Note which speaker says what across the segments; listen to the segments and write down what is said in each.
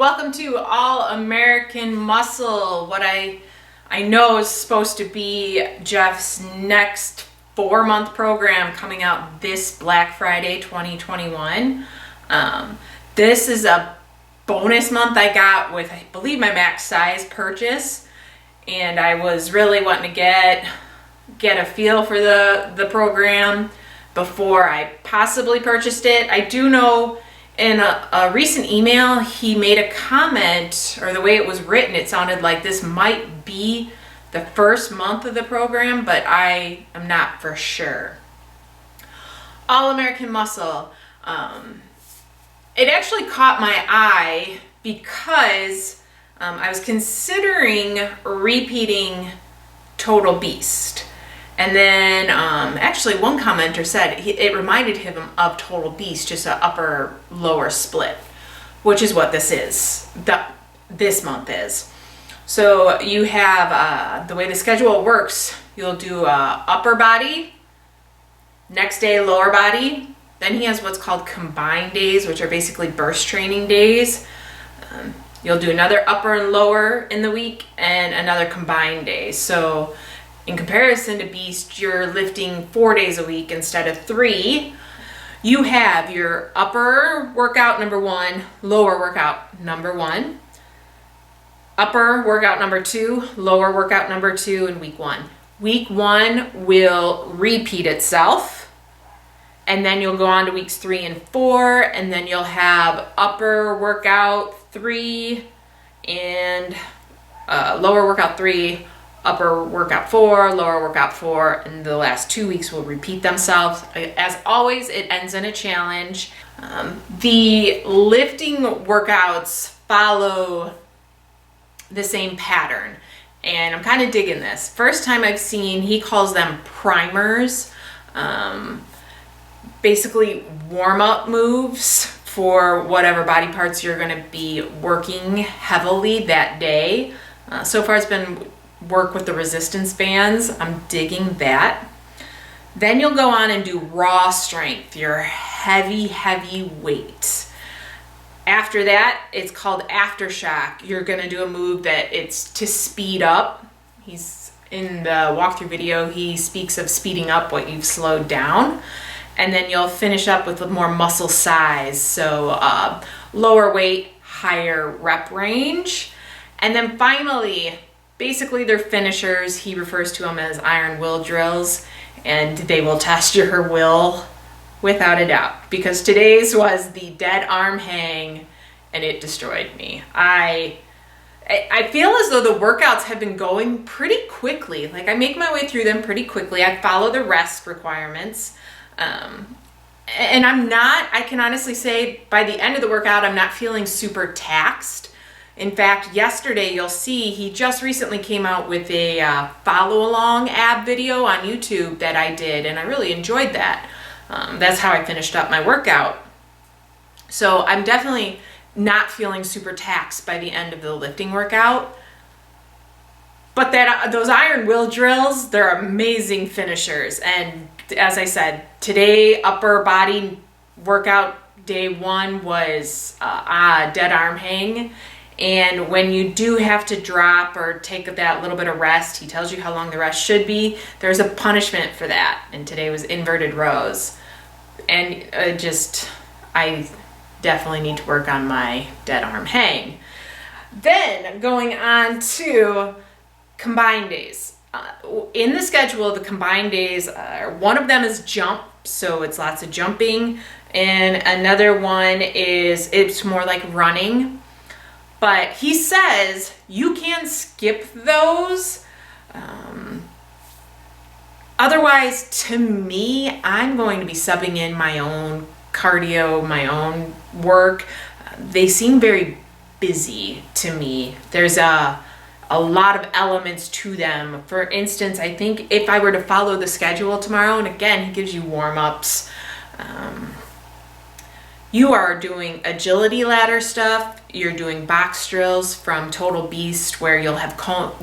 Speaker 1: Welcome to All American Muscle, what I know is supposed to be Jeff's next 4-month program coming out this Black Friday 2021. This is a bonus month I got with, I believe, my max size purchase, and I was really wanting to get a feel for the program before I possibly purchased it. I do know in a recent email he made a comment, or the way it was written, it sounded like this might be the first month of the program, but I am not for sure. All American Muscle. It actually caught my eye because I was considering repeating Total Beast. And then actually one commenter said it reminded him of Total Beast, just an upper-lower split, which is what this is, this month is. So you have, the way the schedule works, you'll do upper body, next day lower body. Then he has what's called combined days, which are basically burst training days. You'll do another upper and lower in the week and another combined day. So in comparison to Beast, you're lifting 4 days a week instead of 3. You have your upper workout number 1, lower workout number 1, upper workout number 2, lower workout number 2 in week 1. Week 1 will repeat itself, and then you'll go on to weeks 3 and 4, and then you'll have upper workout 3 and lower workout 3, upper workout 4, lower workout 4, and the last 2 weeks will repeat themselves. As always, it ends in a challenge. The lifting workouts follow the same pattern, and I'm kind of digging this. First time I've seen, he calls them primers, basically warm-up moves for whatever body parts you're going to be working heavily that day. So far it's been work with the resistance bands. I'm digging that. Then you'll go on and do raw strength, your heavy weight. After that, it's called aftershock. You're gonna do a move that it's to speed up. He's in the walkthrough video, he speaks of speeding up what you've slowed down. And then you'll finish up with more muscle size. So lower weight, higher rep range. And then finally, basically they're finishers. He refers to them as iron will drills, and they will test your will without a doubt, because today's was the dead arm hang and it destroyed me. I feel as though the workouts have been going pretty quickly. Like, I make my way through them pretty quickly. I follow the rest requirements. And I can honestly say by the end of the workout, I'm not feeling super taxed. In fact, yesterday, you'll see he just recently came out with a follow-along ab video on YouTube that I did, and I really enjoyed that. That's how I finished up my workout. So I'm definitely not feeling super taxed by the end of the lifting workout. But those iron will drills, they're amazing finishers. And as I said, today, upper body workout day 1 was dead arm hang. And when you do have to drop or take that little bit of rest, he tells you how long the rest should be. There's a punishment for that. And today was inverted rows. And I definitely need to work on my dead arm hang. Then going on to combined days. In the schedule, the combined days, one of them is jump. So it's lots of jumping. And another one it's more like running. But he says you can skip those. Otherwise, to me, I'm going to be subbing in my own cardio, my own work. They seem very busy to me. There's a lot of elements to them. For instance, I think if I were to follow the schedule tomorrow, and again, he gives you warm-ups, you are doing agility ladder stuff. You're doing box drills from Total Beast, where you'll have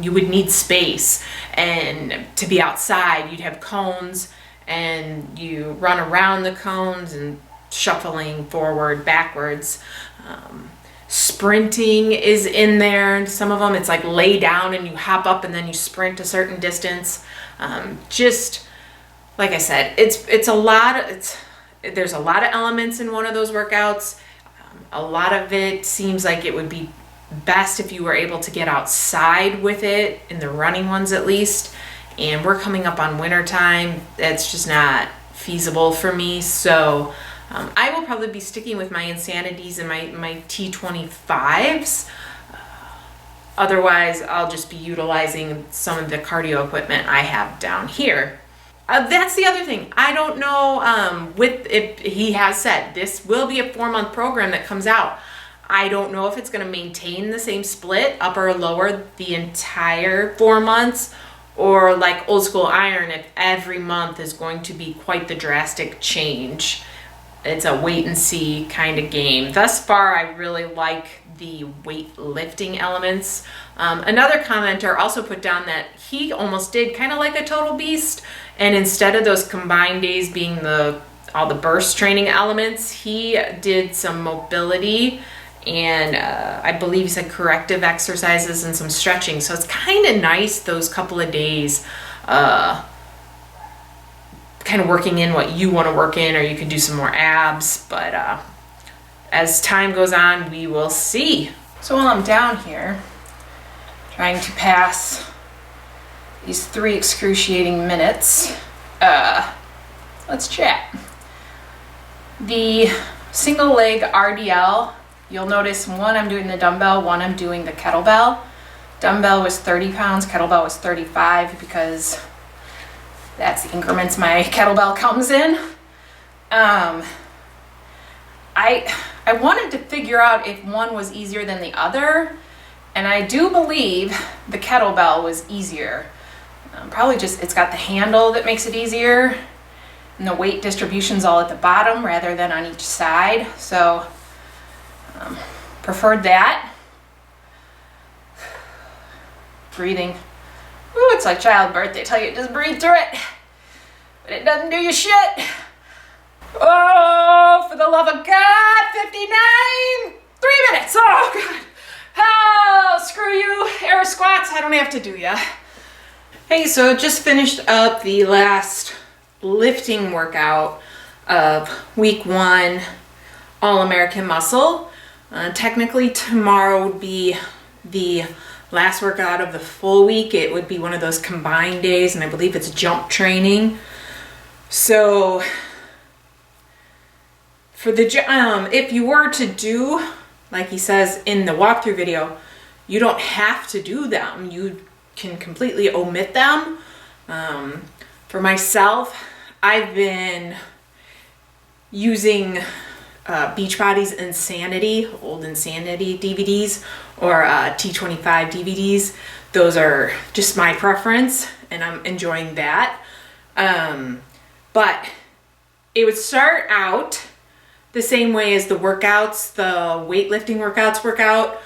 Speaker 1: you would need space, and to be outside, you'd have cones, and you run around the cones and shuffling forward, backwards. Sprinting is in there. Some of them it's like lay down and you hop up and then you sprint a certain distance. Just like I said, it's a lot. There's a lot of elements in one of those workouts. A lot of it seems like it would be best if you were able to get outside with it, in the running ones at least. And we're coming up on winter time. That's just not feasible for me. So I will probably be sticking with my Insanities and my T25s. Otherwise, I'll just be utilizing some of the cardio equipment I have down here. That's the other thing. I don't know, he has said this will be a 4-month program that comes out. I don't know if it's going to maintain the same split, upper or lower, the entire 4 months, or like old school iron, if every month is going to be quite the drastic change. It's a wait and see kind of game. Thus far, I really like the weightlifting elements. Another commenter also put down that he almost did kind of like a total beast, and instead of those combined days being all the burst training elements, he did some mobility and I believe he said corrective exercises and some stretching. So it's kind of nice those couple of days kind of working in what you want to work in, or you can do some more abs, but as time goes on, we will see. So while I'm down here trying to pass these 3 excruciating minutes, let's chat. The single leg RDL, you'll notice one I'm doing the dumbbell, one I'm doing the kettlebell. Dumbbell was 30 pounds, kettlebell was 35 because that's the increments my kettlebell comes in. I wanted to figure out if one was easier than the other, and I do believe the kettlebell was easier. Probably just it's got the handle that makes it easier, and the weight distribution's all at the bottom rather than on each side. So preferred that. Breathing. Ooh, it's like childbirth. They tell you just breathe through it, but it doesn't do you shit. Oh, for the love of God, 59, 3 minutes. Oh, God. Oh, screw you, air squats. I don't have to do ya. Hey, so just finished up the last lifting workout of week 1, All American Muscle. Technically, tomorrow would be the last workout of the full week. It would be one of those combined days, and I believe it's jump training. So for the if you were to do, like he says in the walkthrough video, you don't have to do them. You can completely omit them. For myself, I've been using Beachbody's Insanity, old Insanity DVDs, or T25 DVDs. Those are just my preference, and I'm enjoying that. But it would start out the same way as the workouts, the weightlifting workouts workout.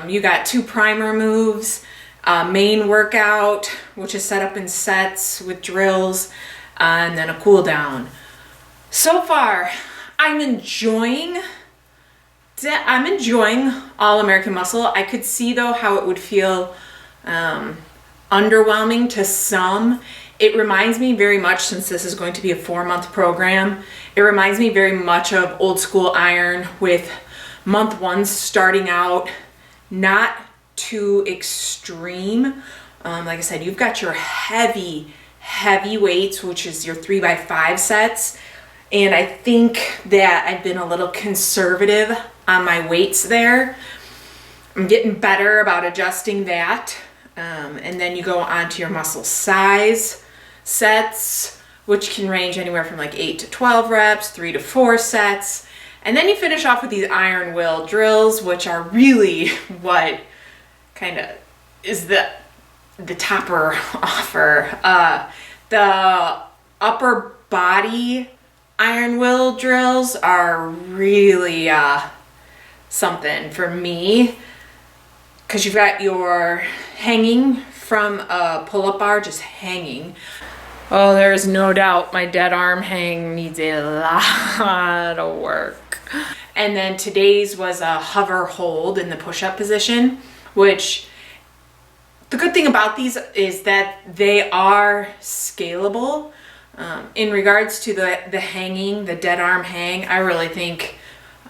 Speaker 1: You got 2 primer moves, main workout, which is set up in sets with drills, and then a cool down. So far, I'm enjoying All American Muscle. I could see though how it would feel underwhelming to some. It reminds me very much, since this is going to be a 4-month program, it reminds me very much of old school iron, with month 1 starting out not too extreme. Like I said, you've got your heavy weights, which is your 3x5 sets. And I think that I've been a little conservative on my weights there. I'm getting better about adjusting that. And then you go on to your muscle size sets, which can range anywhere from like 8 to 12 reps, 3 to 4 sets. And then you finish off with these iron will drills, which are really what kind of is the topper offer. The upper body iron will drills are really something for me, because you've got your hanging from a pull-up bar, just hanging. Oh, there's no doubt my dead arm hang needs a lot of work. And then today's was a hover hold in the push-up position, which the good thing about these is that they are scalable. In regards to the hanging, the dead arm hang, I really think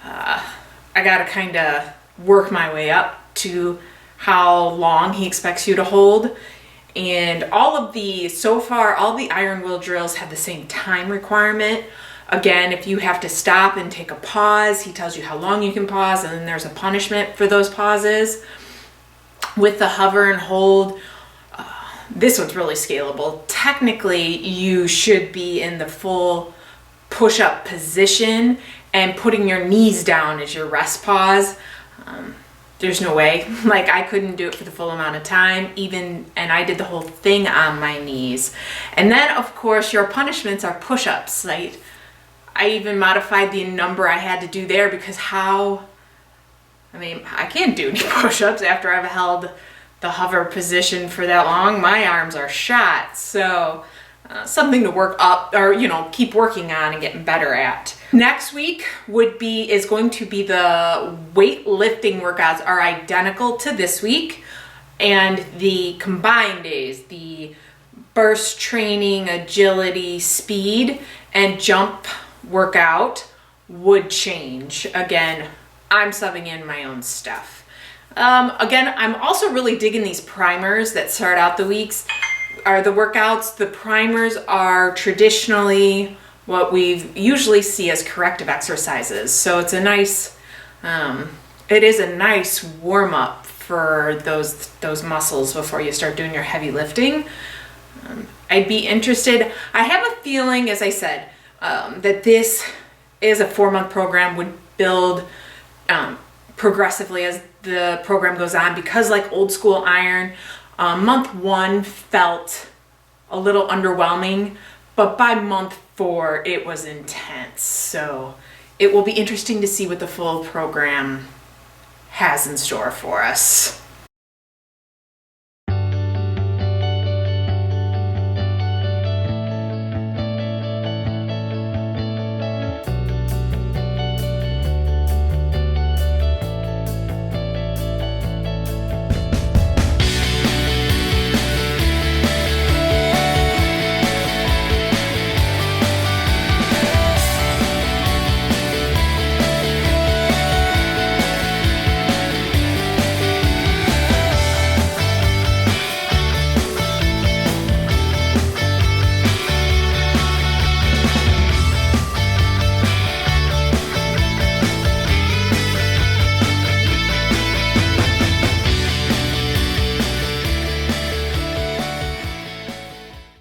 Speaker 1: I gotta kind of work my way up to how long he expects you to hold. And so far, all the iron will drills have the same time requirement. Again, if you have to stop and take a pause, he tells you how long you can pause, and then there's a punishment for those pauses. With the hover and hold, this one's really scalable. Technically, you should be in the full push-up position and putting your knees down as your rest pause. There's no way. Like, I couldn't do it for the full amount of time, and I did the whole thing on my knees. And then, of course, your punishments are push-ups. I even modified the number I had to do there because I can't do any push-ups after I've held the hover position for that long. My arms are shot. So something to work up, or keep working on and getting better at. Next week is going to be the weightlifting workouts are identical to this week, and the combined days, the burst training, agility, speed, and jump workout would change. Again, I'm subbing in my own stuff. Again, I'm also really digging these primers that start out the weeks, are the workouts. The primers are traditionally what we usually see as corrective exercises. So it's it is a nice warm up for those muscles before you start doing your heavy lifting. I'd be interested. I have a feeling, as I said, that this is a 4-month program, would build progressively as the program goes on, because like old school iron, month 1 felt a little underwhelming, but by month 4 it was intense. So it will be interesting to see what the full program has in store for us.